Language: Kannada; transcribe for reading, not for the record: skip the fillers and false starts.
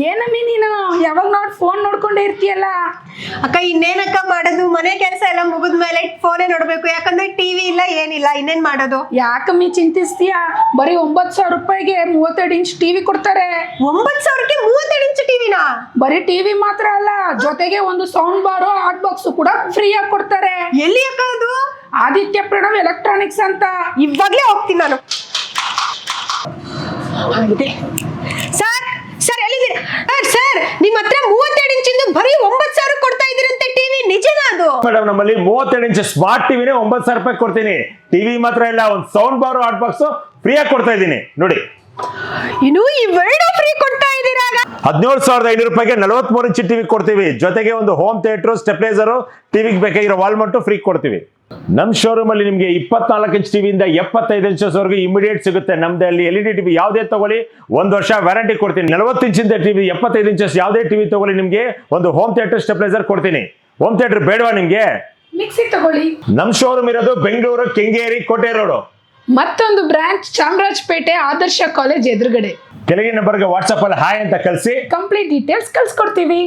ಏನಮ್ಮಿ ನೀನು ಯಾವಾಗ ನೋಡಿ ಫೋನ್ ನೋಡ್ಕೊಂಡೇ ಇರ್ತೀಯಲ್ಲ? ಅಕ್ಕ ಇನ್ನೇನಕ್ಕ ಮಾಡೋದು, ಮನೆ ಕೆಲಸ ಎಲ್ಲ ಮುಗಿದ್ಮೇಲೆ ಫೋನೇ ನೋಡ್ಬೇಕು, ಯಾಕಂದ್ರೆ ಟಿವಿ ಇಲ್ಲ ಏನಿಲ್ಲ, ಇನ್ನೇನ್ ಮಾಡೋದು? ಯಾಕಮ್ಮಿ ಚಿಂತಿಸ್ತೀಯ? ಬರೀ 9,000 ರೂಪಾಯಿಗೆ 32 ಇಂಚ್ ಟಿವಿ ಕೊಡ್ತಾರೆ. 9,000ಕ್ಕೆ 32 ಇಂಚ್ ಟಿವಿನಾ? ಬರೀ ಟಿವಿ ಮಾತ್ರ ಅಲ್ಲ, ಜೊತೆಗೆ ಒಂದು ಸೌಂಡ್ ಬಾರು ಹಾಟ್ ಬಾಕ್ಸ್ ಕೂಡ ಫ್ರೀ ಆಗಿ ಕೊಡ್ತಾರೆ. ಎಲ್ಲಿ ಅಕ್ಕ ಅದು? ಆದಿತ್ಯ ಪ್ರಣವ್ ಎಲೆಕ್ಟ್ರಾನಿಕ್ಸ್ ಅಂತ. ಇವಾಗ್ಲೇ ಹೋಗ್ತೀನಿ ನಾನು. ಸರ್ ಸರ್ ಎಲ್ಲಿದ್ದೀರಿ ಸರ್? ನಿಮ್ಮ ಹತ್ರ 32 ಇಂಚಿಂದು ಬರೀ 9,000 ಕೊಡ್ತಾ ಇದೀರಂತೆ ಟಿವಿ, ನಿಜನಾ ಅದು? ಮೇಡಮ್ ನಮ್ಮಲ್ಲಿ 32 ಇಂಚ್ ಸ್ಮಾರ್ಟ್ ಟಿವಿನೇ 9,000 ರೂಪಾಯಿ ಕೊಡ್ತೀನಿ. ಟಿವಿ ಮಾತ್ರ ಇಲ್ಲ, ಒಂದು sound bar hot box free ಆಗಿ ಕೊಡ್ತಾ ಇದ್ದೀನಿ ನೋಡಿ. ಇನ್ನು ಇವೆರಡು ಫ್ರೀ ಕೊಡ್ತಾ ಇದ್ದೀರಾ? 17,500 ರೂಪಾಯಿಗೆ 43 ಇಂಚ್ ಟಿವಿ ಕೊಡ್ತೀವಿ. ಜೊತೆಗೆ ಒಂದು ಹೋಮ್ ಥಿಯೇಟರ್, ಸ್ಟೆಪ್ಲೈಸರ್, ಟಿವಿಗೆ ಬೇಕಾಗಿರೋ ವಾಲ್ಮಂಟು ಫ್ರೀ ಕೊಡ್ತೀವಿ. ನಮ್ಮ ಶೋರೂಮ್ ಅಲ್ಲಿ ನಿಮಗೆ 24 ಇಂಚ್ ಟಿವಿಯಿಂದ 75 ಇಂಚಸ್ವರೆಗೂ ಇಮಿಡಿಯೇಟ್ ಸಿಗುತ್ತೆ. ನಮ್ದು ಅಲ್ಲಿ LED ಟಿವಿ ಯಾವುದೇ ತಗೊಳ್ಳಿ 1 ವರ್ಷ ವ್ಯಾರಂಟಿ ಕೊಡ್ತೀನಿ. 40 ಇಂಚಿಂದ ಟಿವಿ, 75 ಇಂಚಸ್ ಯಾವುದೇ ಟಿವಿ ತಗೊಳ್ಳಿ ನಿಮಗೆ ಒಂದು ಹೋಮ್ ಥಿಯೇಟರ್, ಸ್ಟೆಪ್ಲೈಸರ್ ಕೊಡ್ತೀನಿ. ಹೋಮ್ ಥಿಯೇಟರ್ ಬೇಡವಾ ನಿಮ್ಗೆ? ಮಿಕ್ಸಿ ತಗೊಳ್ಳಿ. ನಮ್ಮ ಶೋರೂಮ್ ಇರೋದು ಬೆಂಗಳೂರು ಕೆಂಗೇರಿ ಕೋಟೆ ರೋಡ್. ಮತ್ತೊಂದು ಬ್ರಾಂಚ್ ಚಾಮರಾಜಪೇಟೆ ಆದರ್ಶ ಕಾಲೇಜ್ ಎದುರುಗಡೆ. ಕೆಳಗಿನ ನಂಬರ್ಗೆ ವಾಟ್ಸ್ಆಪ್ ಅಲ್ಲಿ ಹಾಯ್ ಅಂತ ಕಳಿಸಿ ಕಂಪ್ಲೀಟ್ ಡೀಟೇಲ್ಸ್ ಕಳ್ಸ್ಕೊಡ್ತೀವಿ.